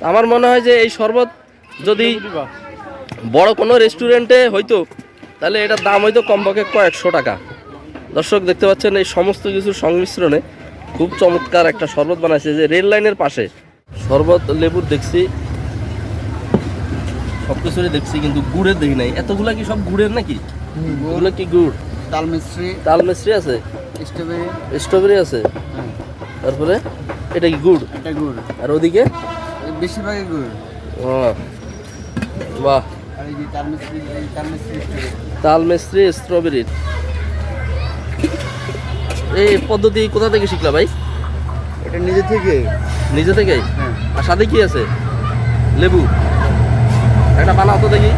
আমার মনে হয় যে এই শরবত যদি বড় কোনো রেস্টুরেন্টে হইতো তাহলে এটার দাম হইতো কমপক্ষে কয়েকশো টাকা। দর্শক দেখতে পাচ্ছেন এই সমস্ত কিছুর সংমিশ্রণে খুব চমৎকার একটা শরবত বানাইছে, যে রেল লাইনের পাশে শরবত লেবুর দেখছি, সব কিছুরই দেখছি, কিন্তু গুড়ের দেখি নাই। এতগুলা কি সব গুড়ের নাকি? এগুলো কি গুড়? তাল মিশ্রি আছে, স্ট্রবেরি আছে, তারপরে এটা কি গুড়? আর ওদিকে বেশিরভাগই গুড়। ও বাহ, আর এই যে তাল মিশ্রি স্ট্রবেরি। এই পদ্ধতি কোথা থেকে শিখলা ভাই? এটা নিজে থেকে। হ্যাঁ। আর সাথে কি আছে? লেবু। একটা বানাও তো দেখি।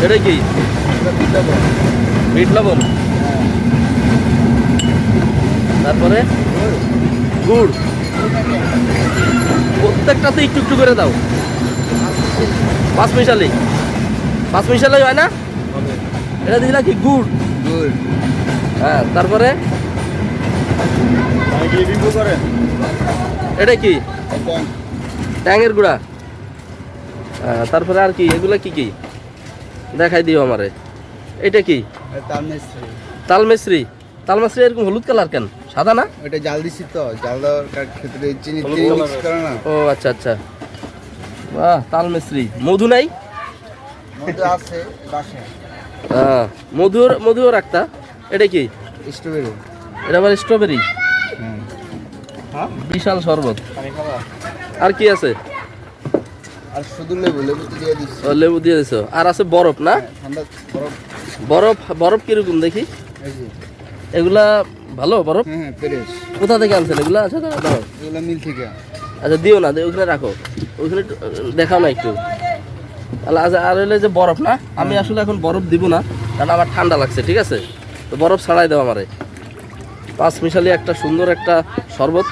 এটা কি? বিট লবণ, তারপরে গুড়। প্রত্যেকটাতে একটু একটু করে দাও। পাঁচ মিশালি হয় না? এটা দিলা কি? গুড়। হ্যাঁ, তারপরে এটা কি? ট্যাঙের গুঁড়া। তারপরে আর কি? এগুলা কি কি দেখাই দিও আমারে। এটা কি? তাল মিশ্রি এরকম হলুদ কালার কেন? সাদা না? এটা জাল দিছি তো, জাল দেওয়ার ক্ষেত্রে চিনি মিক্স করে না। ও আচ্ছা আচ্ছা, বাহ। তাল মিশ্রি। মধু নাই? মধু আছে বাসায়। মধুও রাখতা। এটা কি? স্ট্রবেরি। এটা আবার স্ট্রবেরি। বিশাল শরবত। আর কি আছে? আর শুধু লেবু দিয়ে দিছি। ও, লেবু দিয়ে দিছো। আর আছে বরফ না? ঠান্ডা বরফ কিরকম দেখি? এই যে এগুলা ভালো বরফ? হ্যাঁ ফ্রেশ। কোথা থেকে আনছেন এগুলা? আচ্ছা দাও। এগুলা মিল থেকে। আচ্ছা দিও না, ওইখানে রাখো, ওইখানে একটু দেখাও না একটু। আচ্ছা, আর হলে যে বরফ না, আমি আসলে এখন বরফ দিব না, কারণ আমার ঠান্ডা লাগছে। ঠিক আছে, তো বরফ ছাড়াই দাও আমারে। পাঁচ মিশালি একটা সুন্দর একটা শরবত।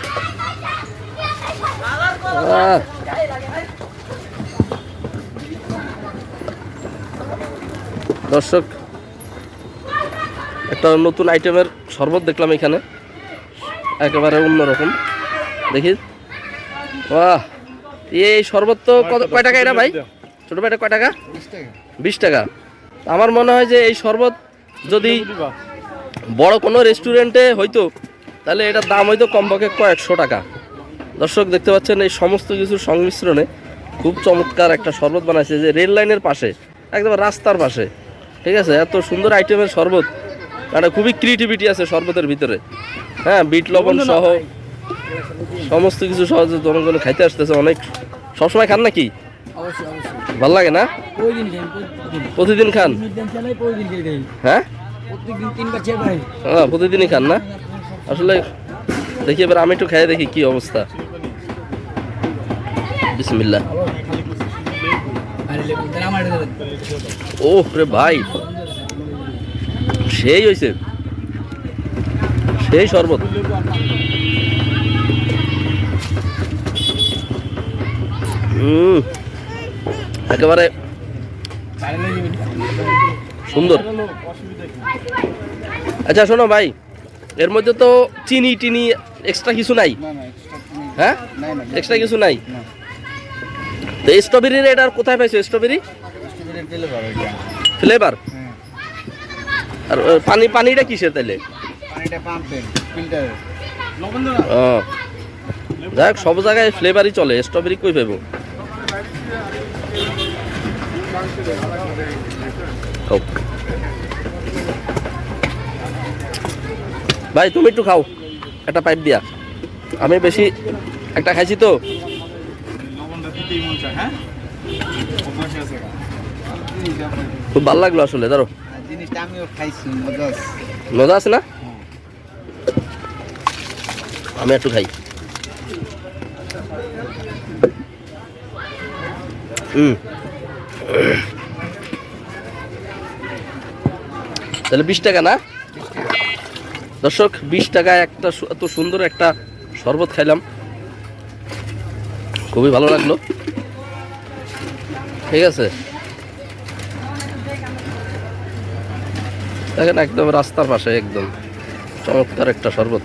দর্শক, একটা নতুন আইটেমের শরবত দেখলাম এখানে, একেবারে অন্যরকম। দেখি, বাহ। এই শরবত তো কয় টাকা এটা ভাই? ছোট ভাইটা কয় টাকা? 20 টাকা। আমার মনে হয় যে এই শরবত যদি বড় কোনো রেস্টুরেন্টে হইতো তাহলে এটার দাম হইতো কমপক্ষে কয়েকশো টাকা। দর্শক দেখতে পাচ্ছেন এই সমস্ত কিছুর সংমিশ্রণে খুব চমৎকার একটা শরবত বানাইছে, যে রেল লাইনের পাশে, একদম রাস্তার পাশে। ঠিক আছে, এত সুন্দর আইটেমের শরবত, মানে খুবই ক্রিয়েটিভিটি আছে শরবতের ভিতরে। হ্যাঁ, বিট লবণ সহ সমস্ত কিছু সহজে জনগণ খাইতে আসতেছে অনেক। সবসময় খান নাকি? ভাল লাগে না? প্রতিদিন খান? হ্যাঁ, প্রতিদিনই খান না? আসলে দেখি এবার আমি একটু খাই দেখি কি অবস্থা। বিসমিল্লাহ। ও রে ভাই, সেই হয়েছে, সেই শরবত। একেবারে সুন্দর। আচ্ছা শোনো ভাই, এর মধ্যে তো চিনি টিনি এক্সট্রা কিছু নাই? হ্যাঁ, এক্সট্রা কিছু নাই। তো স্ট্রবেরির এটা কোথায় পাইছো? Strawberry flavour. আর পানিটা কিসের তাইলে? যাক, সব জায়গায় ফ্লেভারই চলে, স্ট্রবেরি কই পাবো? ভাই তুমি একটু খাও একটা পাইপ দিয়া, আমি বেশি একটা খাইছি তো। খুব ভালো লাগলো আসলে। ধরো, মজা আছে না? আমি একটু খাই। তাহলে 20 টাকা না? দর্শক, 20 টাকায় একটা এত সুন্দর একটা শরবত খাইলাম। খুবই ভালো লাগলো। ঠিক আছে, দেখেন একদম রাস্তার পাশে একদম চমৎকার একটা শরবত।